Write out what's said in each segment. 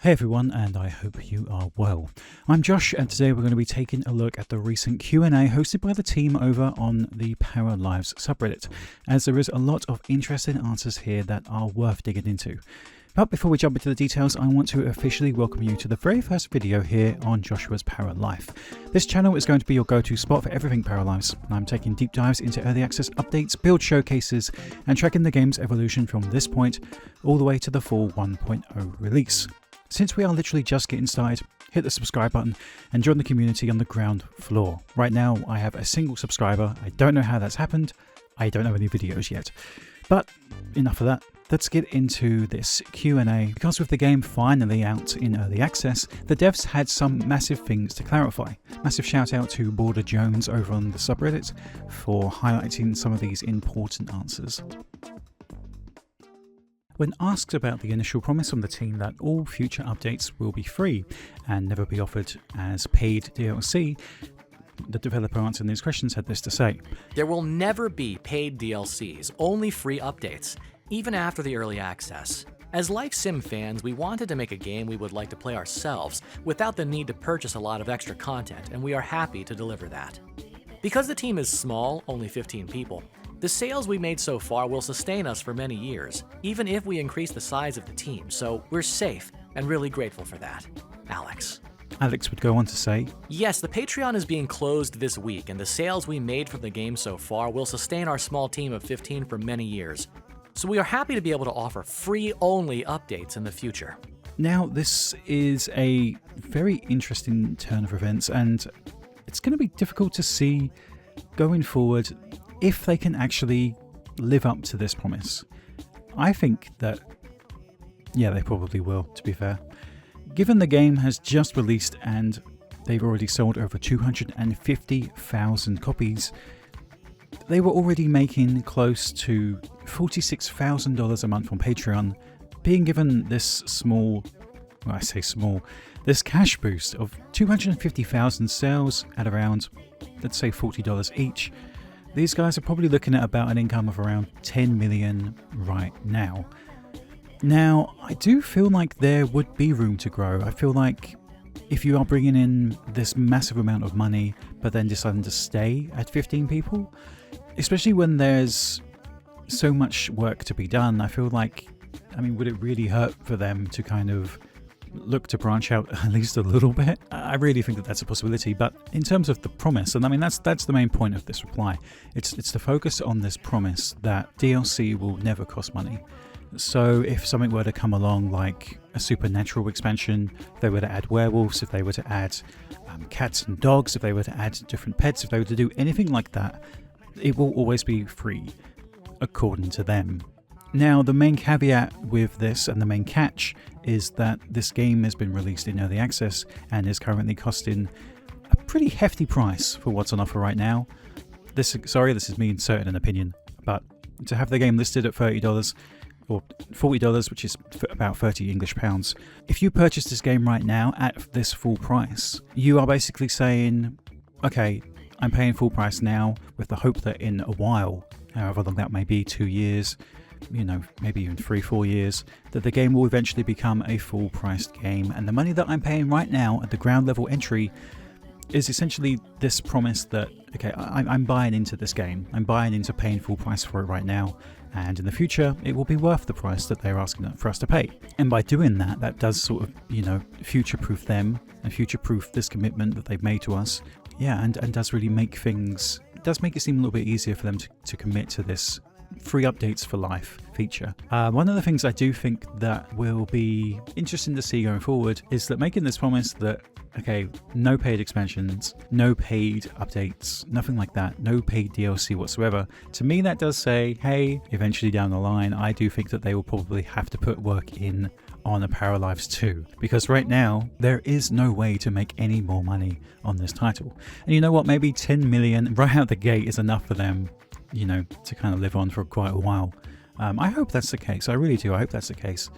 Hey everyone, and I hope you are well. I'm Josh, and today we're going to be taking a look at the recent Q&A hosted by the team over on the Paralives subreddit, as there is a lot of interesting answers here that are worth digging into. But before we jump into the details, I want to officially welcome you to the very first video here on Joshua's Paralife. This channel is going to be your go-to spot for everything Paralives, and I'm taking deep dives into early access updates, build showcases, and tracking the game's evolution from this point all the way to the full 1.0 release. Since we are literally just getting started, hit the subscribe button and join the community on the ground floor. Right now, I have a single subscriber. I don't know how that's happened. I don't have any videos yet. But enough of that. Let's get into this Q&A. Because with the game finally out in early access, the devs had some massive things to clarify. Massive shout out to Border Jones over on the subreddit for highlighting some of these important answers. When asked about the initial promise from the team that all future updates will be free and never be offered as paid DLC, the developer answering these questions had this to say. There will never be paid DLCs, only free updates, even after the early access. As Life Sim fans, we wanted to make a game we would like to play ourselves without the need to purchase a lot of extra content, and we are happy to deliver that. Because the team is small, only 15 people, the sales we made so far will sustain us for many years, even if we increase the size of the team, so we're safe and really grateful for that. Alex. Alex would go on to say, yes, the Patreon is being closed this week, and the sales we made from the game so far will sustain our small team of 15 for many years. So we are happy to be able to offer free-only updates in the future. Now, this is a very interesting turn of events, and it's going to be difficult to see going forward if they can actually live up to this promise. I think that, yeah, they probably will, to be fair. Given the game has just released and they've already sold over 250,000 copies, they were already making close to $46,000 a month on Patreon, being given this small, well, I say small, this cash boost of 250,000 sales at around, let's say $40 each. These guys are probably looking at about an income of around 10 million right now. Now, I do feel like there would be room to grow. I feel like if you are bringing in this massive amount of money, but then deciding to stay at 15 people, especially when there's so much work to be done, I feel like, I mean, would it really hurt for them to kind of look to branch out at least a little bit? I really think that that's a possibility, but in terms of the promise, and I mean that's the main point of this reply, it's the focus on this promise that DLC will never cost money. So if something were to come along like a supernatural expansion, if they were to add werewolves, if they were to add cats and dogs, if they were to add different pets, if they were to do anything like that, it will always be free according to them. Now, the main caveat with this and the main catch is that this game has been released in early access and is currently costing a pretty hefty price for what's on offer right now. This is me inserting an opinion, but to have the game listed at $30 or $40, which is about 30 English pounds, if you purchase this game right now at this full price, you are basically saying, okay, I'm paying full price now with the hope that in a while, however long that may be, 2 years, maybe even 3-4 years, that the game will eventually become a full-priced game. And the money that I'm paying right now at the ground level entry is essentially this promise that, okay, I'm buying into this game. I'm buying into paying full price for it right now. And in the future, it will be worth the price that they're asking for us to pay. And by doing that, that does sort of, future-proof them and future-proof this commitment that they've made to us. Yeah, and does really make things, does make it seem a little bit easier for them to commit to this free updates for life feature. One of the things I do think that will be interesting to see going forward is that making this promise that, okay, no paid expansions, no paid updates, nothing like that, no paid DLC whatsoever. To me, that does say, hey, eventually down the line, I do think that they will probably have to put work in on a Paralives 2, because right now there is no way to make any more money on this title. And you know what, maybe 10 million right out the gate is enough for them, to kind of live on for quite a while. I hope that's the case. I really do. I hope that's the case.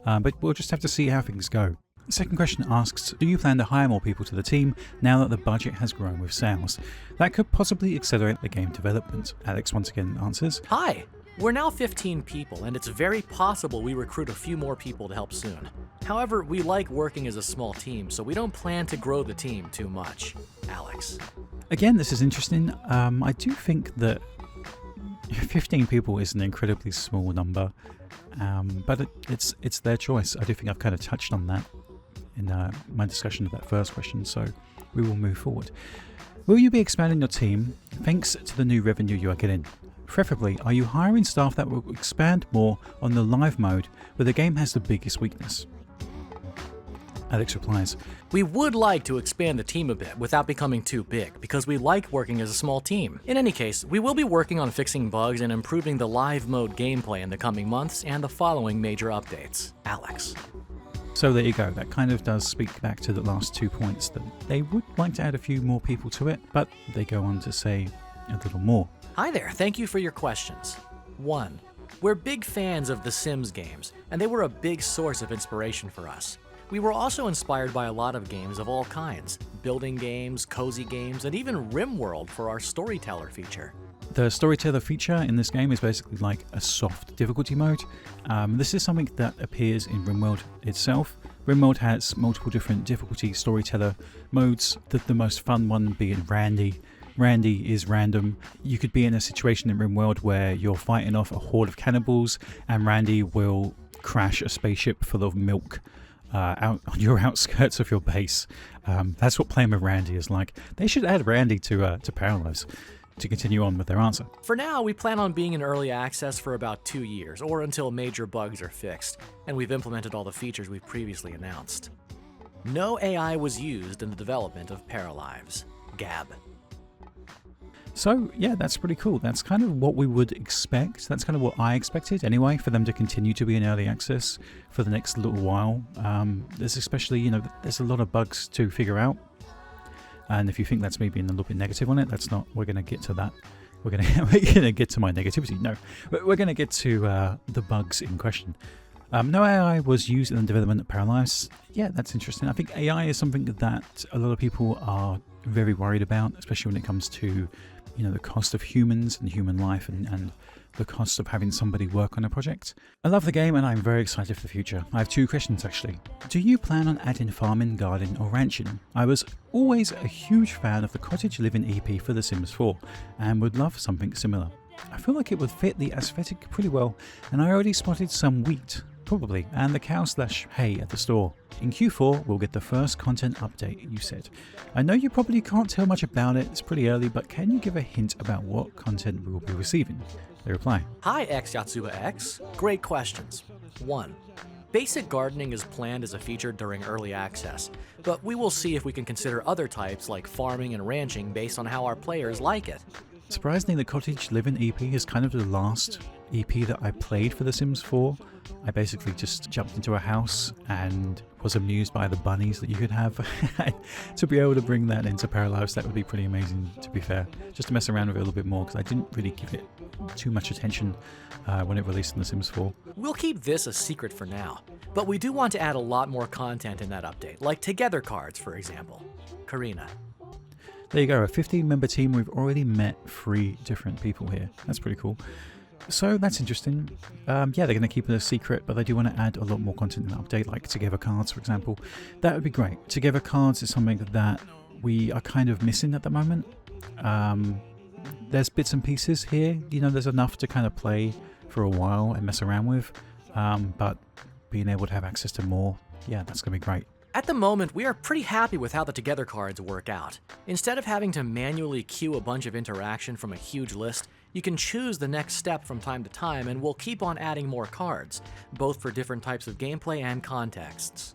But we'll just have to see how things go. The second question asks, do you plan to hire more people to the team now that the budget has grown with sales? That could possibly accelerate the game development. Alex once again answers, hi. We're now 15 people, and it's very possible we recruit a few more people to help soon. However, we like working as a small team, so we don't plan to grow the team too much. Alex. Again, this is interesting. I do think that 15 people is an incredibly small number, but it's their choice. I do think I've kind of touched on that in my discussion of that first question, so we will move forward. Will you be expanding your team thanks to the new revenue you are getting? Preferably, are you hiring staff that will expand more on the live mode where the game has the biggest weakness? Alex replies, We would like to expand the team a bit without becoming too big, because we like working as a small team. In any case, we will be working on fixing bugs and improving the live mode gameplay in the coming months and the following major updates. Alex. So there you go, that kind of does speak back to the last 2 points, that they would like to add a few more people to it, but they go on to say a little more. Hi there, thank you for your questions. 1. We're big fans of the Sims games, and they were a big source of inspiration for us. We were also inspired by a lot of games of all kinds, building games, cozy games, and even RimWorld for our storyteller feature. The storyteller feature in this game is basically like a soft difficulty mode. This is something that appears in RimWorld itself. RimWorld has multiple different difficulty storyteller modes, the most fun one being Randy. Randy is random. You could be in a situation in RimWorld where you're fighting off a horde of cannibals and Randy will crash a spaceship full of milk out on your outskirts of your base. That's what playing with Randy is like. They should add Randy to Paralives to continue on with their answer. For now, we plan on being in early access for about 2 years, or until major bugs are fixed, and we've implemented all the features we've previously announced. No AI was used in the development of Paralives. Gab. So yeah, that's pretty cool. That's kind of what we would expect. That's kind of what I expected anyway, for them to continue to be in early access for the next little while. There's especially, there's a lot of bugs to figure out. And if you think that's me being a little bit negative on it, that's not. We're going to get to that. We're going to get to my negativity. No, we're going to get to the bugs in question. No AI was used in the development of Paralives. Yeah, that's interesting. I think AI is something that a lot of people are very worried about, especially when it comes to the cost of humans and human life and the cost of having somebody work on a project. I love the game and I'm very excited for the future. I have 2 questions actually. Do you plan on adding farming, gardening or ranching? I was always a huge fan of the cottage living EP for The Sims 4 and would love something similar. I feel like it would fit the aesthetic pretty well and I already spotted some wheat, probably, and the cow/hay at the store. In Q4, we'll get the first content update, you said. I know you probably can't tell much about it, it's pretty early, but can you give a hint about what content we will be receiving? They reply. Hi X Yatsuba X. Great questions. 1. Basic gardening is planned as a feature during early access, but we will see if we can consider other types like farming and ranching based on how our players like it. Surprisingly, the Cottage Living EP is kind of the last EP that I played for The Sims 4. I basically just jumped into a house and was amused by the bunnies that you could have. To be able to bring that into Paralives, that would be pretty amazing, to be fair. Just to mess around with it a little bit more, because I didn't really give it too much attention when it released in The Sims 4. We'll keep this a secret for now, but we do want to add a lot more content in that update, like Together cards, for example. Karina. There you go, a 15-member team. We've already met 3 different people here. That's pretty cool. So that's interesting. Yeah, they're going to keep it a secret, but they do want to add a lot more content in the update, like Together cards, for example. That would be great. Together cards is something that we are kind of missing at the moment. There's bits and pieces here. There's enough to kind of play for a while and mess around with. But being able to have access to more, yeah, that's going to be great. At the moment, we are pretty happy with how the Together cards work out. Instead of having to manually queue a bunch of interaction from a huge list, you can choose the next step from time to time, and we'll keep on adding more cards, both for different types of gameplay and contexts.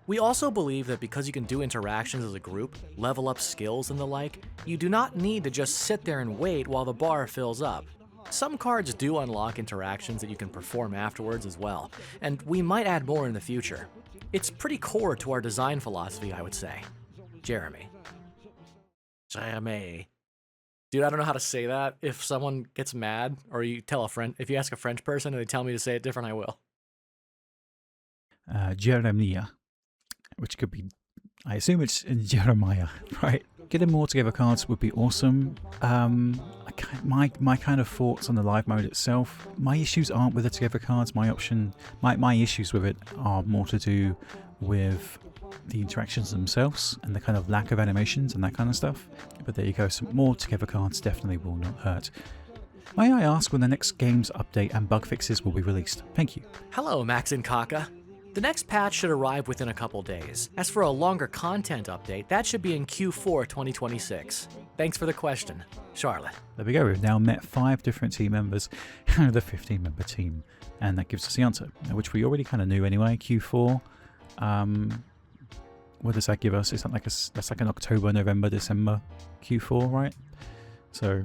We also believe that because you can do interactions as a group, level up skills and the like, you do not need to just sit there and wait while the bar fills up. Some cards do unlock interactions that you can perform afterwards as well, and we might add more in the future. It's pretty core to our design philosophy, I would say. Jeremy. Dude, I don't know how to say that. If someone gets mad, or if you ask a French person and they tell me to say it different, I will. Jeremiah, which could be, I assume it's Jeremiah, right? getting more together cards would be awesome. My kind of thoughts on the live mode itself. My issues aren't with the together cards. My issues with it are more to do with the interactions themselves and the kind of lack of animations and that kind of stuff. But there you go. Some more together cards definitely will not hurt. May I ask when the next game's update and bug fixes will be released? Thank you. Hello, Max and Kaka. The next patch should arrive within a couple days. As for a longer content update, that should be in Q4 2026. Thanks for the question, Charlotte. There we go. We've now met 5 different team members out of the 15-member team, and that gives us the answer, which we already kind of knew anyway. Q4. What does that give us? Is that that's like an October, November, December Q4, right? So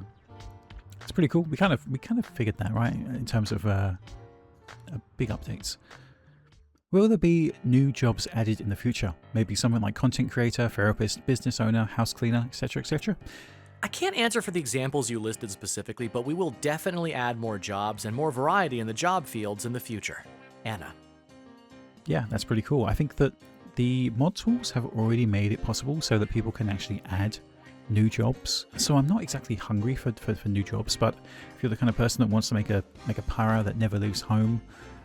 it's pretty cool. We kind of figured that, right? In terms of big updates. Will there be new jobs added in the future? Maybe something like content creator, therapist, business owner, house cleaner, etc., etc.? I can't answer for the examples you listed specifically, but we will definitely add more jobs and more variety in the job fields in the future. Anna. Yeah, that's pretty cool. I think that the mod tools have already made it possible so that people can actually add new jobs. So I'm not exactly hungry for new jobs, but if you're the kind of person that wants to make a para that never leaves home,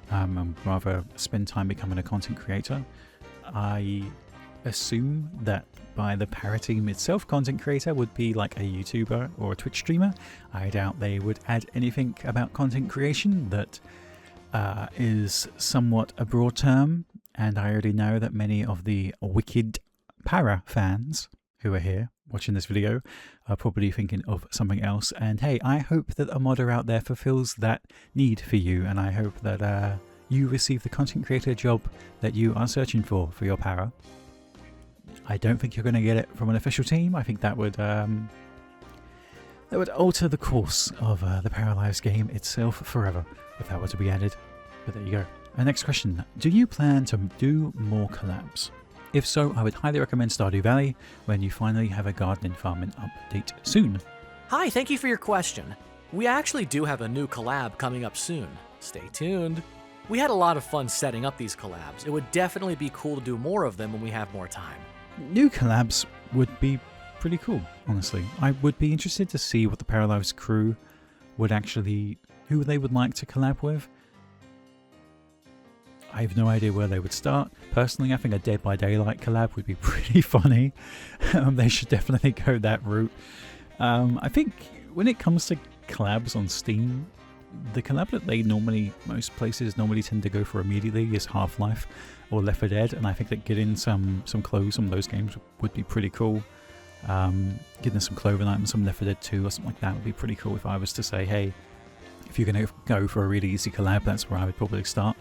and rather spend time becoming a content creator, I assume that by the para team itself, content creator would be like a YouTuber or a Twitch streamer. I doubt they would add anything about content creation that is somewhat a broad term, and I already know that many of the wicked para fans who are here watching this video are probably thinking of something else. And hey, I hope that a modder out there fulfills that need for you, and I hope that you receive the content creator job that you are searching for your para. I don't think you're going to get it from an official team. I think that would alter the course of the Paralives game itself forever if that were to be added. But there you go. Our next question: do you plan to do more collabs? If so, I would highly recommend Stardew Valley when you finally have a gardening farming update soon. Hi, thank you for your question. We actually do have a new collab coming up soon. Stay tuned. We had a lot of fun setting up these collabs. It would definitely be cool to do more of them when we have more time. New collabs would be pretty cool, honestly. I would be interested to see what the Paralives crew would actually, who they would like to collab with. I have no idea where they would start. Personally, I think a Dead by Daylight collab would be pretty funny. They should definitely go that route. I think when it comes to collabs on Steam, the collab that most places normally tend to go for immediately is Half-Life or Left 4 Dead, and I think that getting some clothes from those games would be pretty cool. Getting some clothing items from Left 4 Dead 2 or something like that would be pretty cool if I was to say, hey, if you're going to go for a really easy collab, that's where I would probably start.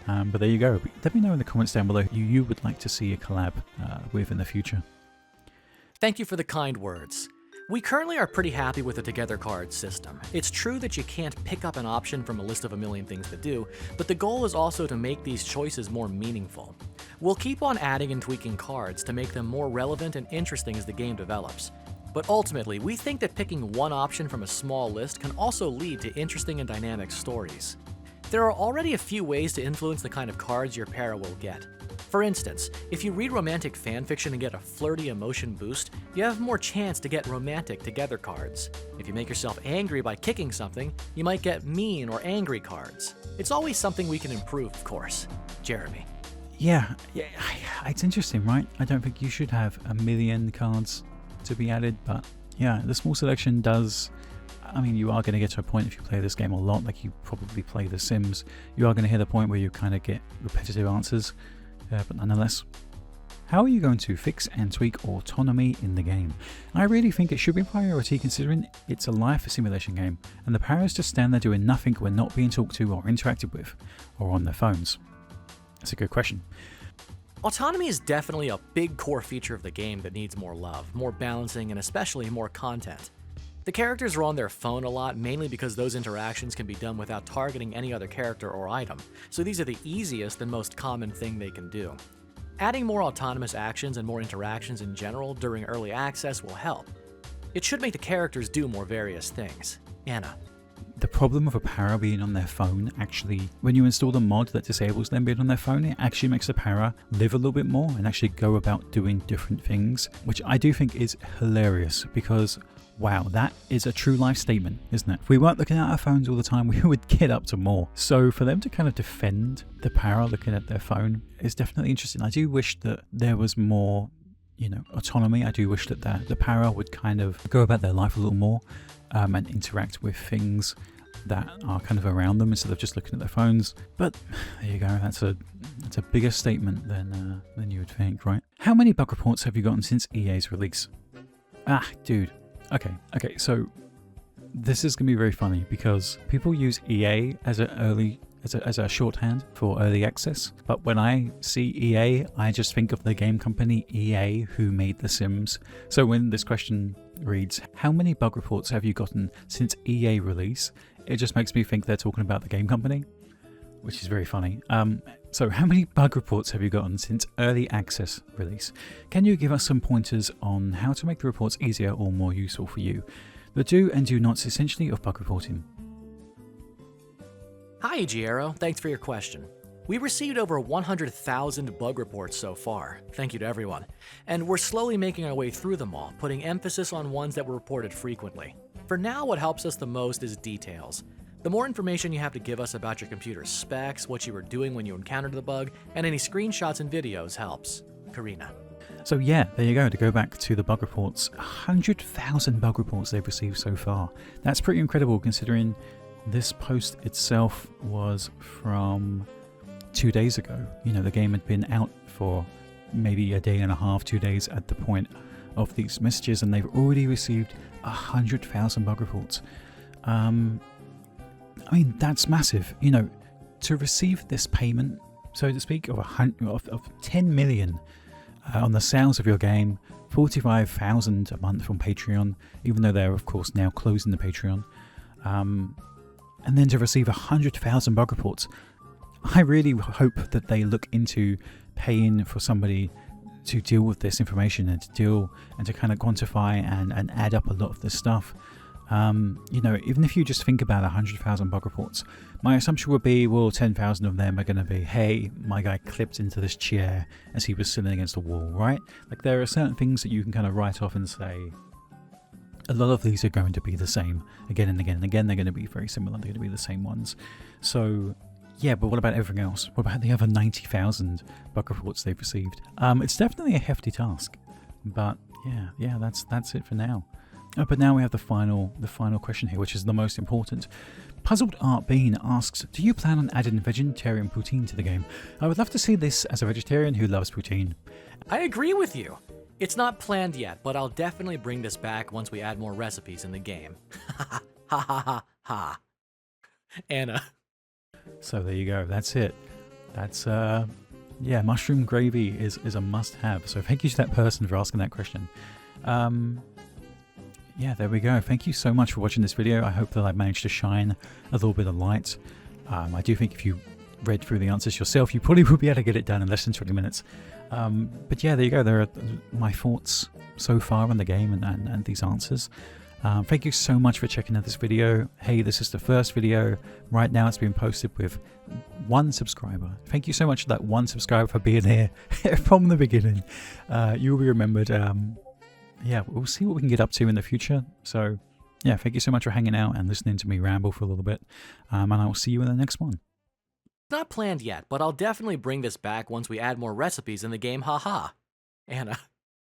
But there you go. Let me know in the comments down below who you would like to see a collab with in the future. Thank you for the kind words. We currently are pretty happy with the Together card system. It's true that you can't pick up an option from a list of a million things to do, but the goal is also to make these choices more meaningful. We'll keep on adding and tweaking cards to make them more relevant and interesting as the game develops. But ultimately, we think that picking one option from a small list can also lead to interesting and dynamic stories. There are already a few ways to influence the kind of cards your para will get. For instance, if you read romantic fanfiction and get a flirty emotion boost, you have more chance to get romantic Together cards. If you make yourself angry by kicking something, you might get mean or angry cards. It's always something we can improve, of course. Jeremy. Yeah, it's interesting, right? I don't think you should have a million cards to be added, but yeah, the small selection does. I mean, you are going to get to a point if you play this game a lot, like you probably play The Sims, you are going to hit a point where you kind of get repetitive answers, but nonetheless. How are you going to fix and tweak autonomy in the game? I really think it should be a priority considering it's a life simulation game, and the paras just stand there doing nothing when not being talked to or interacted with, or on their phones. That's a good question. Autonomy is definitely a big core feature of the game that needs more love, more balancing, and especially more content. The characters are on their phone a lot, mainly because those interactions can be done without targeting any other character or item, so these are the easiest and most common thing they can do. Adding more autonomous actions and more interactions in general during early access will help. It should make the characters do more various things. Anna. the problem of a para being on their phone, actually, when you install the mod that disables them being on their phone, it actually makes the para live a little bit more and actually go about doing different things, which I do think is hilarious because, wow, that is a true life statement, isn't it? If we weren't looking at our phones all the time, we would get up to more. So for them to kind of defend the para looking at their phone is definitely interesting. I do wish that there was more, autonomy. I do wish that the para would kind of go about their life a little more and interact with things that are kind of around them instead of just looking at their phones. But there you go. That's a bigger statement than you would think, right? How many bug reports have you gotten since EA's release? Ah, dude. Okay. So this is gonna be very funny because people use EA as a shorthand for early access. But when I see EA, I just think of the game company EA who made The Sims. So when this question reads, how many bug reports have you gotten since EA release? It just makes me think they're talking about the game company, which is very funny. So how many bug reports have you gotten since early access release? Can you give us some pointers on how to make the reports easier or more useful for you? The do and do nots essentially of bug reporting. Hi, Giero. Thanks for your question. We received over 100,000 bug reports so far. Thank you to everyone. And we're slowly making our way through them all, putting emphasis on ones that were reported frequently. For now, what helps us the most is details. The more information you have to give us about your computer's specs, what you were doing when you encountered the bug, and any screenshots and videos helps. Karina. So yeah, there you go. To go back to the bug reports, 100,000 bug reports they've received so far. That's pretty incredible considering this post itself was from 2 days ago. The game had been out for maybe a day and a half, 2 days at the point of these messages, and they've already received 100,000 bug reports. That's massive. To receive this payment, so to speak, of 10 million on the sales of your game, 45,000 a month from Patreon, even though they're of course now closing the Patreon, and then to receive 100,000 bug reports. I really hope that they look into paying for somebody to deal with this information and to kind of quantify and add up a lot of this stuff. Even if you just think about 100,000 bug reports, my assumption would be, well, 10,000 of them are going to be, hey, my guy clipped into this chair as he was sitting against a wall, right? Like there are certain things that you can kind of write off and say, a lot of these are going to be the same again and again and again. They're going to be very similar. They're going to be the same ones. So yeah, but what about everything else? What about the other 90,000 bug reports they've received? It's definitely a hefty task, but yeah, that's it for now. But now we have the final question here, which is the most important. Puzzled Art Bean asks, do you plan on adding vegetarian poutine to the game? I would love to see this as a vegetarian who loves poutine. I agree with you. It's not planned yet, but I'll definitely bring this back once we add more recipes in the game. Ha ha ha ha. Anna. So there you go. That's it. That's mushroom gravy is a must-have. So thank you to that person for asking that question. Yeah, there we go. Thank you so much for watching this video. I hope that I managed to shine a little bit of light. I do think if you read through the answers yourself, you probably would be able to get it done in less than 20 minutes. But yeah, there you go. There are my thoughts so far on the game and these answers. Thank you so much for checking out this video. Hey, this is the first video. Right now it's been posted with 1 subscriber. Thank you so much to that 1 subscriber for being here from the beginning. You will be remembered. Yeah, we'll see what we can get up to in the future. So yeah, thank you so much for hanging out and listening to me ramble for a little bit. And I will see you in the next one. Not planned yet, but I'll definitely bring this back once we add more recipes in the game, haha. Anna.